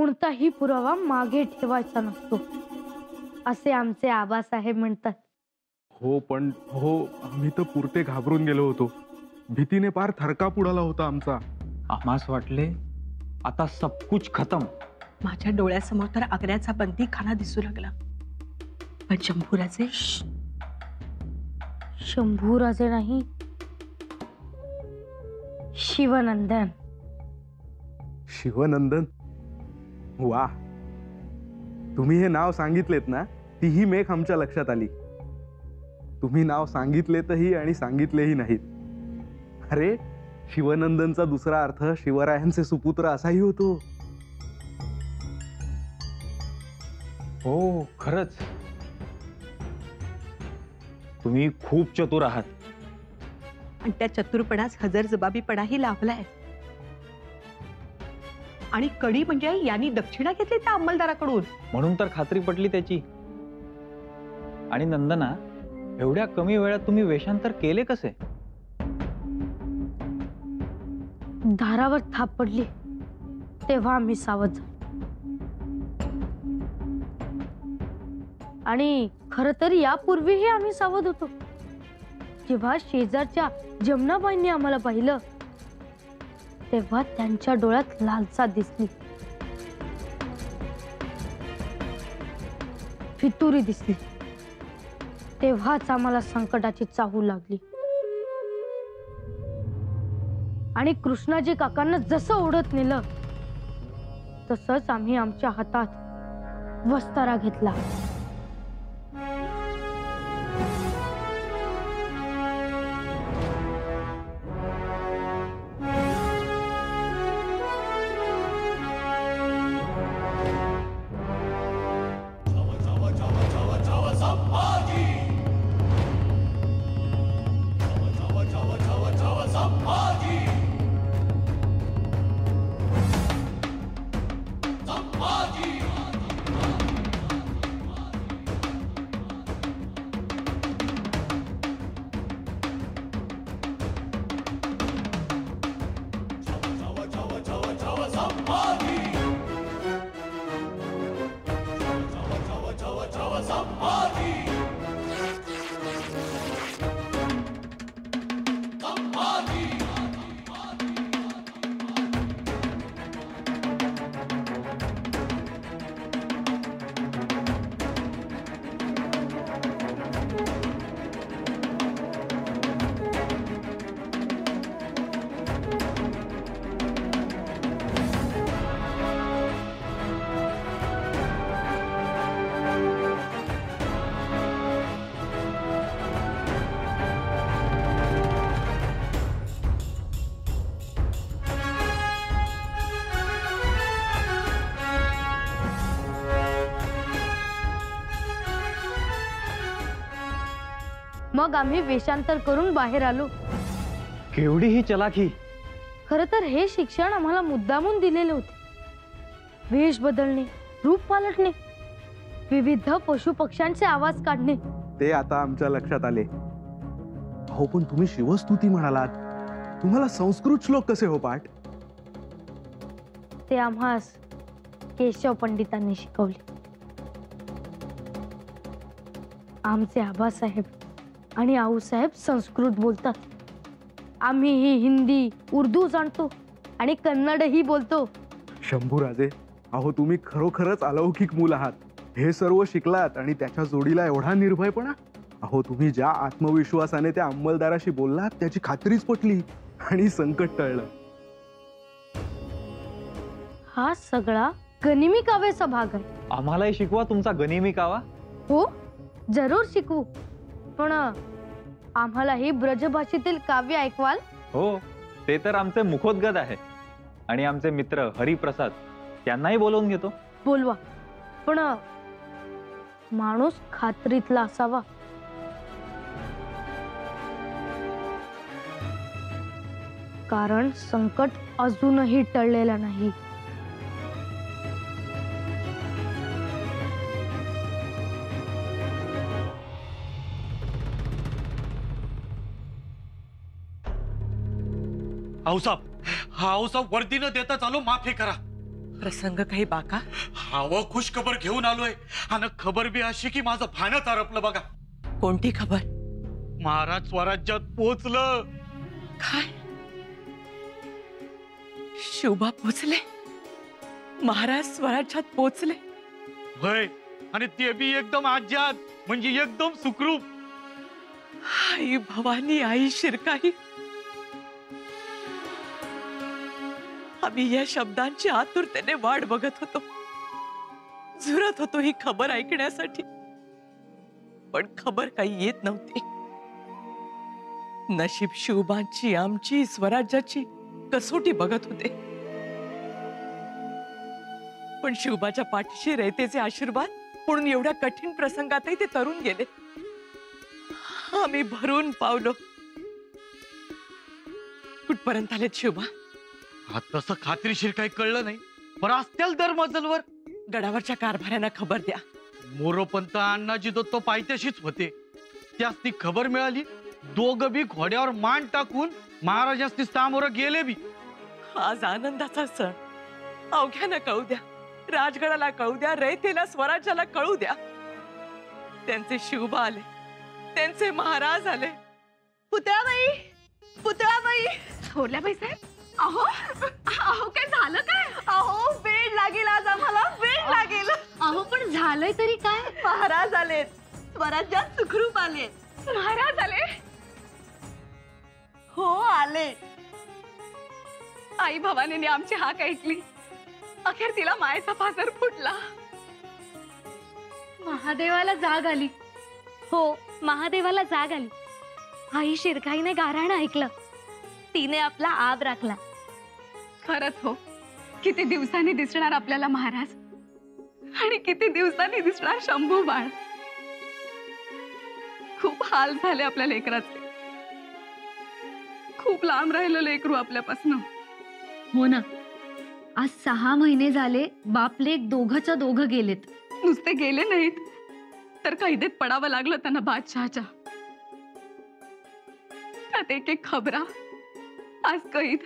कोणताही पुरावा मागे ठेवायचा नसतो असे आमचे आबासाहेब म्हणतात. हो पण हो, आम्ही तर पुरते घाबरून गेलो होतो. भीतीने पार थरकाप उडाला होता आमचा. आम्हास वाटले आता सब कुछ खतम. माझ्या डोळ्यासमोर तर आग्र्याचा बंदीखाना दिसू लागला. पण शंभूराजे शंभूराजे नाही, शिवनंदन. शिवनंदन? वा, तुम्ही हे नाव सांगितलेत ना, तीही मेघ आमच्या लक्षात आली. तुम्ही नाव सांगितलेतही आणि सांगितलेही नाहीत. अरे, शिवनंदनचा दुसरा अर्थ शिवरायांचे सुपुत्र असाही होतो. हो खरंच, तुम्ही खूप चतुर आहात. आणि त्या चतुरपणास हजरजबाबीपणाही लाभलाय. आणि कडी म्हणजे यांनी दक्षिणा घेतली त्या अंमलदाराकडून, म्हणून तर खात्री पटली त्याची. आणि नंदना, एवढ्या कमी वेळात तुम्ही वेषांतर केले कसे? दारावर थाप पडली तेव्हा आम्ही सावध झालो. आणि खर तर यापूर्वीही आम्ही सावध होतो. जेव्हा शेजारच्या जमनाबाईंनी आम्हाला पाहिलं तेव्हा त्यांच्या डोळ्यात लालसा दिसली, फितुरी दिसली. तेव्हाच आम्हाला संकटाची चाहूल लागली. आणि कृष्णाजी काकांना जसं ओढत नेलं तसंच आम्ही आमच्या हातात वस्तारा घेतला. मग आम्ही वेषांतर करून बाहेर आलो. केवढी ही चलाखी! खरं तर हे शिक्षण आम्हाला मुद्दामून दिलेले होते. वेश बदलणे, रूप पालटणे, विविध पशु पक्ष्यांचे आवाज काढणे. ते आता आमच्या लक्षात आले. हो पण तुम्ही शिवस्तुती म्हणालात, तुम्हाला संस्कृत श्लोक कसे हो पाठ? ते आम्हास केशव पंडितांनी शिकवले. आमचे आबासाहेब आणि आऊसाहेब संस्कृत बोलतात. आम्ही ही हिंदी, उर्दू जाणतो आणि कन्नडही बोलतो. शंभूराजे, अहो तुम्ही खरोखरच अलौकिक मूल आहात. हे सर्व शिकलात आणि त्याच्या जोडीला एवढा निर्भयपणा. अहो तुम्ही ज्या आत्मविश्वासाने त्या अंमलदाराशी बोललात त्याची खात्रीच पटली आणि संकट टळलं. हा सगळा गनिमी काव्याचा भाग आहे. आम्हालाही शिकवा तुमचा गनिमी कावा. हो, जरूर शिकवू. पण आम्हालाही ब्रजभाषेतील काव्य ऐकवाल? हो, ते तर आमचे मुखोद्गत आहे. आणि आमचे मित्र हरिप्रसाद, त्यांनाही बोलवून घेतो. बोलवा, पण माणूस खात्रीतला असावा. कारण संकट अजूनही टळलेलं नाही. आऊसाहेब, हा आऊसाहेब वर्दी न देता चालू, माफी करा. प्रसंग काही बाका? हवं खुश खबर घेऊन आलोय आणि खबर बी अशी की माझं भानच हरपलं बघा. कोणती खबर? महाराज स्वराज्यात पोचलं. काय? शुभा पोचले? महाराज स्वराज्यात पोचले? होय, आणि ते बी एकदम आज्यात, म्हणजे एकदम सुखरूप. आई भवानी, आई शिरकाई, आम्ही या शब्दांची आतुरतेने वाट बघत होतो, झुरत होतो ही खबर ऐकण्यासाठी. पण खबर काही येत नव्हती. नशीब शुभांची, आमची, स्वराज्याची कसोटी बघत होते. पण शुभाच्या पाठीशी रयतेचे आशीर्वाद म्हणून एवढ्या कठीण प्रसंगातही ते तरुण गेले. आम्ही भरून पावलो. कुठपर्यंत आलेत शुभा? तसं खात्रीशीर काही कळलं नाही, पण असतील दर मजलवर. गडावरच्या कारभाऱ्यांना खबर द्या. मोरोपंत अण्णाजी दत्त पायथ्याशीच होते. त्यास ती खबर मिळाली. दोघं बी घोड्यावर मान टाकून महाराजांनी सामोरं गेले बी. आज आनंदाचा सण. अवघ्यानं कळू द्या, राजगडाला कळू द्या, रयतेला, स्वराज्याला कळू द्या. त्यांचे शुभ आले, त्यांचे महाराज आले. पुतळाबाई, पुतळाबाई, थोरल्या बाई साहेब, अहो अहो काय झालं काय? अहो वेळ लागेल आज आम्हाला, वेळ लागेल. अहो पण झालंय तरी काय? महाराज आलेत, स्वराज्यात सुखरूप आले. महाराज आले? हो आले. आई भवानीने आमची हाक ऐकली. अखेर तिला मायेचा पाझर फुटला. महादेवाला जाग आली. हो, महादेवाला जाग आली. आई शिरकाईने गाऱ्हाणं ऐकलं. तिने आपला आब राखला. खरंच हो, किती दिवसांनी दिसणार आपल्याला महाराज, आणि किती दिवसांनी दिसणार शंभू बाळ. खूप हाल झाले आपल्या लेकराचे. खूप लांब राहिलं लेकरू आपल्यापासून. हो ना, आज 6 महिने झाले बाप लेक दोघंच्या दोघं गेलेत. नुसते गेले नाहीत तर कैदेत पडावं लागलं त्यांना बादशहाच्या. त्यात एक एक खबरा. आज कैद,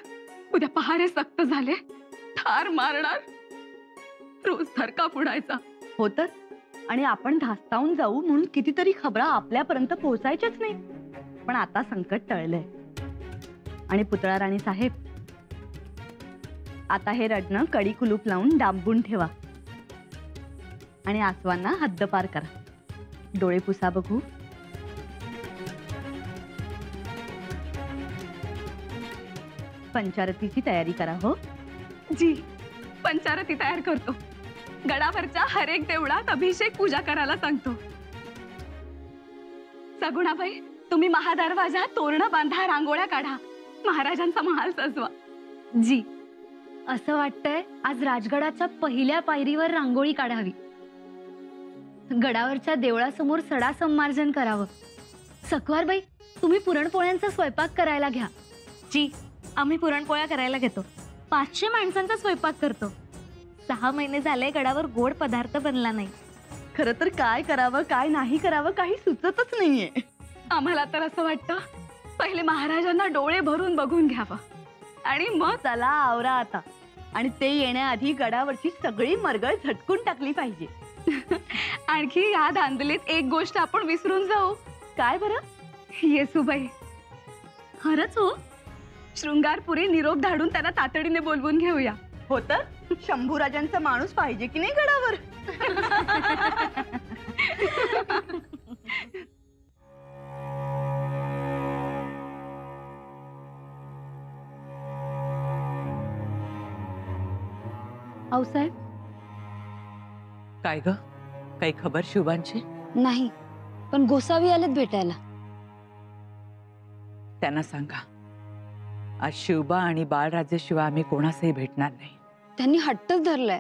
उद्या पहारे सक्त झाले, ठार मारणार, रोज धरका पुढायचा. हो तर, आणि आपण धास्तावून जाऊ म्हणून कितीतरी खबरा आपल्यापर्यंत पोहोचायच्याच नाही. पण आता संकट टळलंय. आणि पुतळा राणी साहेब, आता हे रडणं कडी कुलूप लावून डांबून ठेवा आणि आसवांना हद्दपार करा. डोळे पुसा बघू. पंचारतीची तयारी करा. हो जी, पंचारती तयार करतो. गडावरच्या हर एक देवळात अभिषेक पूजा करायला सांगतो. सगुणाबाई, तुम्ही महादरवाजा तोरणं बांधा, रांगोळ्या काढा, महाराजांचा महाल सजवा. जी, असं वाटतंय आज राजगडाच्या पहिल्या पायरीवर रांगोळी काढावी. गडावरच्या देवळासमोर सडा संमार्जन करावं. सकवारबाई, तुम्ही पुरणपोळ्यांचा स्वयंपाक करायला घ्या. जी, आम्ही पुरणपोळ्या करायला घेतो. 500 माणसांचा स्वयंपाक करतो. 6 महिने झाले गडावर गोड पदार्थ बनला नाही. खरं तर काय करावं काय नाही करावं काही सुचतच नाहीये. आम्हाला तर असं वाटतं पहिले महाराजांना डोळे भरून बघून घ्यावं आणि मग चला आवरा आता. आणि ते येण्याआधी गडावरची सगळी मरगळ झटकून टाकली पाहिजे. आणखी या धांदलीत एक गोष्ट आपण विसरून जाऊ. काय बरं? येसूबाई, खरंच हो? शृंगारपुरी निरोप धाडून त्यांना तातडीने बोलवून घेऊया. हो तर, शंभूराजांचा माणूस पाहिजे की नाही गडावर? आऊसाहेब, काय ग, काही खबर शुभांची? नाही, पण गोसावी आलेत भेटायला. त्यांना सांगा आज शिवबा आणि बाळराजेशिवाय आम्ही कोणासही भेटणार नाही. त्यांनी हट्टच धरलाय.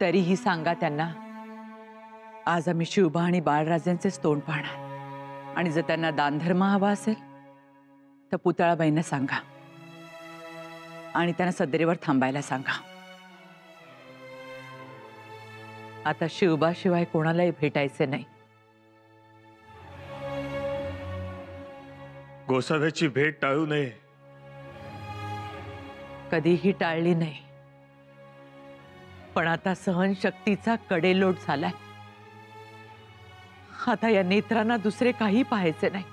तरीही सांगा त्यांना आज आम्ही शिवबा आणि बाळराजेंचेच तोंड पाहणार. आणि जर त्यांना दानधर्म हवा असेल तर पुतळाबाईंना सांगा आणि त्यांना सदरेवर थांबायला सांगा. आता शिवबा शिवाय कोणालाही भेटायचे नाही. गोसाव्याची भेट टाळू नये. कधीही टाळली नाही. पण आता सहनशक्तीचा कडेलोट झालाय. आता या नेत्रांना दुसरे काही पाहायचे नाही.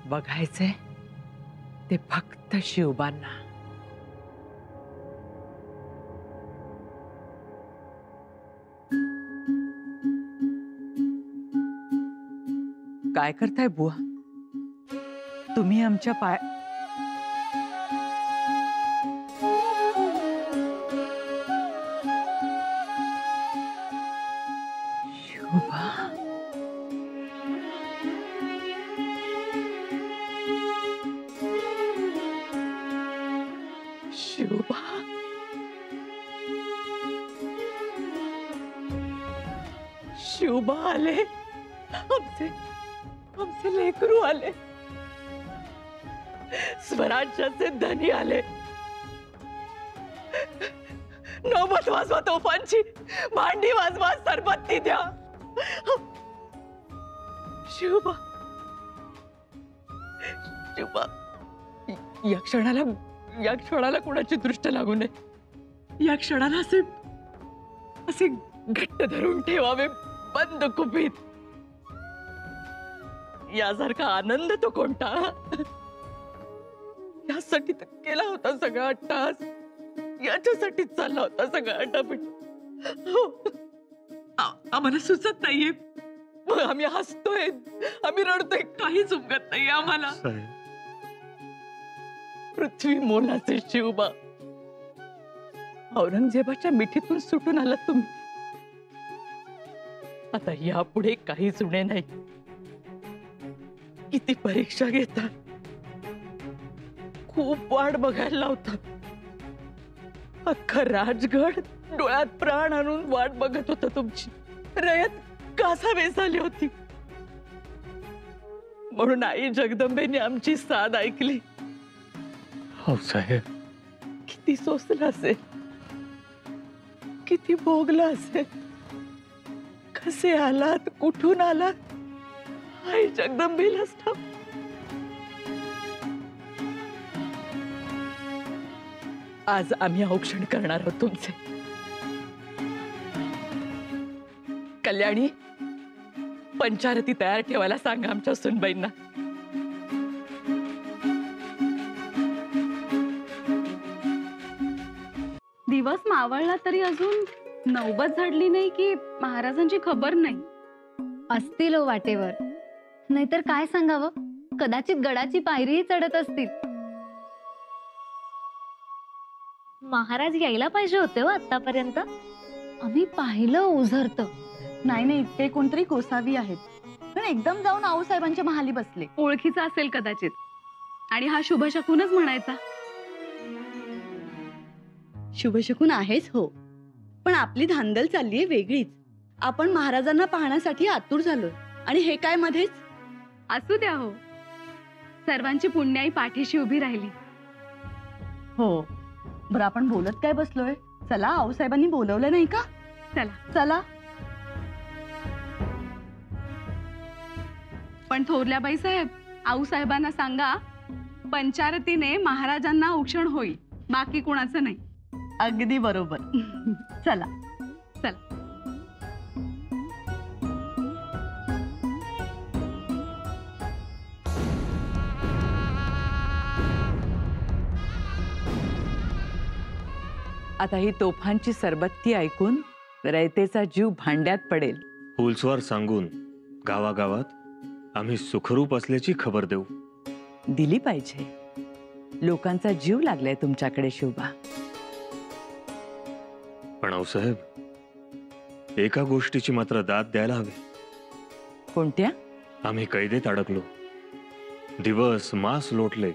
बघायचे ते फक्त शिवबांना. काय करताय बुवा? तुम्ही आमच्या पाय शोभा, शोभा, शोभा आले. आमचे लेकरू आले. स्वराज्याचे धनी आले. नौबत वाजवा तोफांची, भांडी वाजवा, सरबत्ती द्या. शिवबा, शिवबा, या क्षणाला कोणाची दृष्ट लागू नये. या क्षणाला असे घट्ट धरून ठेवावे बंद कुपीत. यासारखा आनंद तो कोणता? यासाठी तर केला होता सगळा अट्टास. याच्यासाठी चालला होता सगळा अटापीट. आम्हाला सुचत नाहीये. आम्ही हसतोय, आम्ही रडतोय, काहीच उमगत नाही आम्हाला. पृथ्वी मोलाचे शिवबा, औरंगजेबाच्या मिठीतून सुटून आलात तुम्ही. आता यापुढे काहीच उणे नाही. किती परीक्षा घेतात, खूप वाट बघायला लावतात. अख्खा राजगड डोळ्यात प्राण आणून वाट बघत होता तुमची. रयत कासावीस झाली होती. म्हणून आई जगदंबेने आमची साद ऐकली. हो साहेब, किती सोसलं असेल, किती भोगलं असेल. कसे आलात, कुठून आलात, आई जगदंबेलाच ठाऊक. आज आम्ही औक्षण करणार आहोत तुमचे. कल्याणी, पंचारती तयार ठेवायला सांगा आमच्या सुनबाईंना. दिवस मावळला तरी अजून नौबत झडली नाही की महाराजांची खबर नाही. असतील हो वाटेवर, नाहीतर काय सांगावं, कदाचित गडाची पायरीही चढत असतील. महाराज यायला पाहिजे होते हो आतापर्यंत. आम्ही पाहिलं ओझरत. नाही, ते कोणतरी कोसावी आहेत, पण एकदम जाऊन आऊसाहेबांच्या महाली बसले. ओळखीचा असेल कदाचित, आणि हा शुभशकूनच म्हणायचा. शुभशकून आहेच हो, पण आपली धांदल चाललीये वेगळीच. आपण महाराजांना पाहण्यासाठी आतुर झालोय, आणि हे काय मध्येच. असू द्या हो, सर्वांची पुण्याई पाठीशी उभी राहिली. हो, बरं आपण बोलत काय बसलोय. चला, आऊसाहेबांनी बोलवलं नाही का? चला चला. पण थोरल्याबाई साहेब, आऊसाहेबांना सांगा, पंचारतीने महाराजांना औक्षण होईल, बाकी कुणाचं नाही. अगदी बरोबर. चला चला. आता ही तोफांची सरबत्ती ऐकून रयतेचा जीव भांड्यात पडेल. फुलस्वार सांगून गावागावात आम्ही सुखरूप असल्याची खबर देऊ. दिली पाहिजे. लोकांचा जीव लागलाय तुमच्याकडे शोभा. पण आऊसाहेब, एका गोष्टीची मात्र दाद द्यायला हवी. कोणत्या? आम्ही कैदेत अडकलो, दिवस मास लोटले,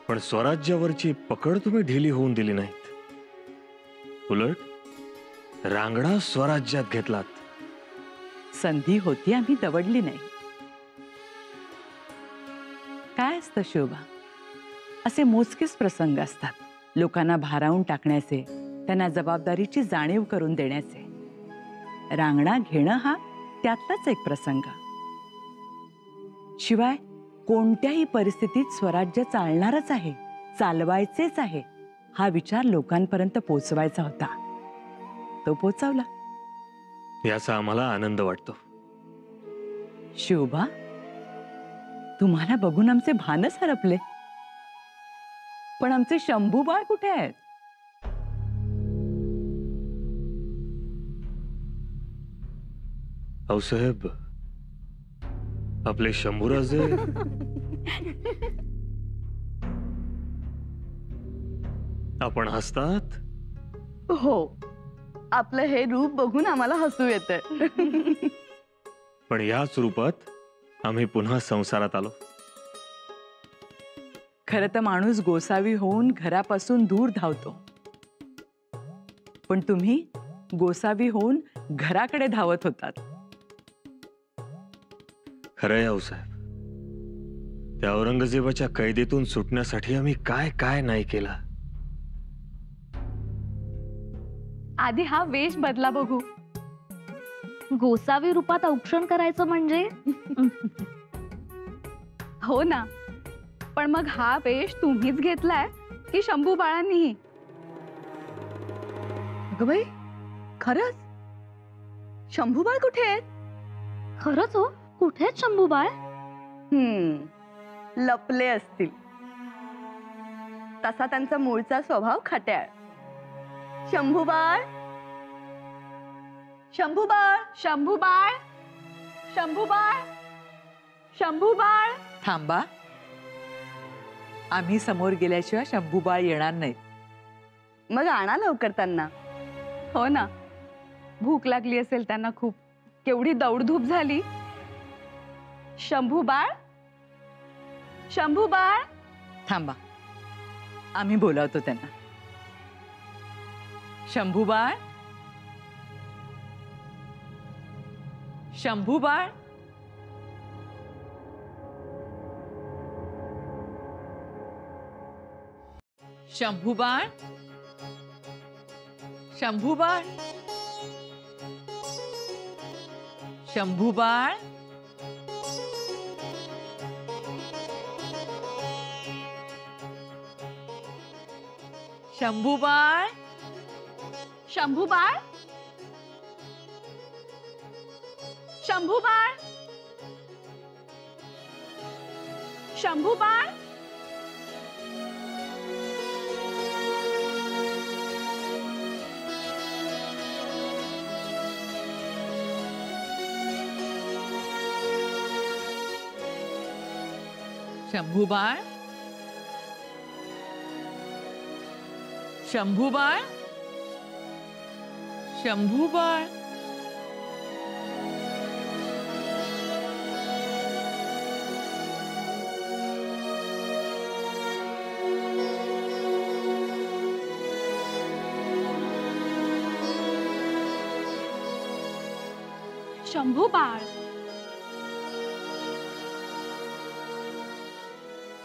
पण स्वराज्यावरची पकड तुम्ही ढिली होऊन दिली नाहीत. उलट रांगडा स्वराज्यात घेतलात. संधी होती, आम्ही दवडली नाही. काय असतं शोभा, असे मोजकेच प्रसंग असतात, लोकांना भारावून टाकण्याचे, त्यांना जबाबदारीची जाणीव करून देण्याचे. रांगणा घेणं हा त्यातलाच एक प्रसंग. शिवाय कोणत्याही परिस्थितीत स्वराज्य चालणारच आहे, चालवायचेच आहे. हा विचार लोकांपर्यंत पोचवायचा होता. तो पोचवला. याचा आम्हाला आनंद वाटतो. शिवबा, तुम्हाला बघून आमचे भानच हरपले. पण आमचे शंभू बाळ कुठे आहेत? भाऊसाहेब, आपले शंभूराजे आपण हसतात. हो, आपलं हे रूप बघून आम्हाला हसू येतंय. पण याच रूपात आम्ही पुन्हा संसारात आलो. खरं तर माणूस गोसावी होऊन घरापासून दूर धावतो, पण तुम्ही गोसावी होऊन घराकडे धावत होतात. खरंय भाऊसाहेब, त्या औरंगजेबाच्या कैदेतून सुटण्यासाठी आम्ही काय काय नाही केला. आधी हा वेश बदला बघू. गोसावी रूपात औक्षण करायचं म्हणजे हो ना, पण मग हा वेश तुम्हीच घेतलाय की शंभू बाळांनीही? अगं बाई, खरंच शंभूबाळ कुठे आहेत? खरंच हो, कुठे आहेत शंभूबाळ? लपले असतील. तसा त्यांचा मूळचा स्वभाव खट्याळ. शंभूबाळ, शंभूबाळ, शंभूबाळ, शंभूबाळ, शंभूबाळ. थांबा, आम्ही समोर गेल्याशिवाय शंभू बाळ येणार नाहीत. मग आणा लवकर त्यांना. हो ना, भूक लागली असेल त्यांना खूप. केवढी दौडधूप झाली. शंभूबाळ, शंभूबाळ. थांबा, आम्ही बोलावतो त्यांना. शंभू बाळ, शंभू बाळ. शंभू बाळ, शंभू बाळ, शंभू बाळ. शंभू बाळ, शंभूबाळ, शंभूबाळ, शंभूबाळ. शंभू बाळ, शंभू बाळ, शंभू बाळ. शंभूबाळ,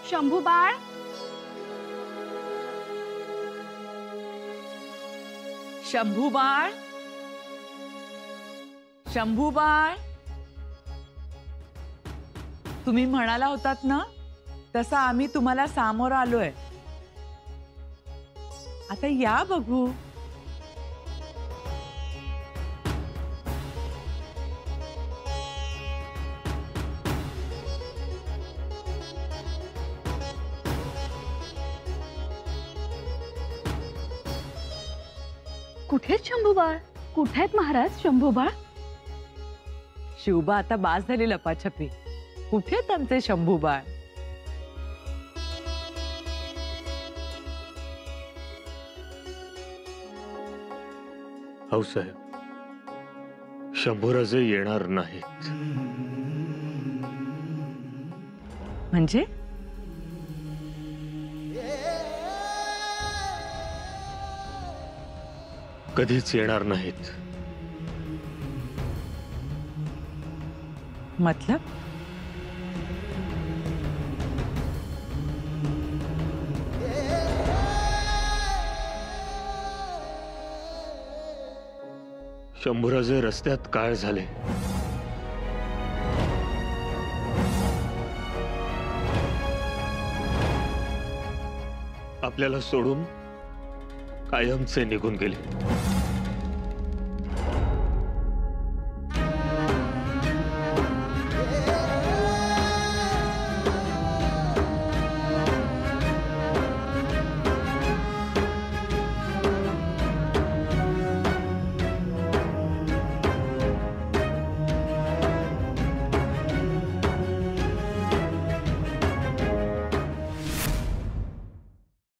शंभूबाळ, शंभू बाळ, शंभू बाळ. तुम्ही म्हणाला होतात ना, तसा आम्ही तुम्हाला सामोरं आलोय. आता या बघू. कुठे आहेत शंभूबाळ? कुठे आहेत महाराज शंभूबाळ? शिवबा, आता बास झाली लपाछपी. कुठे आहेत आमचे शंभू बाळ? भाऊसाहेब, शंभूराजे येणार नाहीत. म्हणजे कधीच येणार नाहीत. मतलब शंभूराजे रस्त्यात काय झाले? आपल्याला सोडून कायमचे निघून गेले.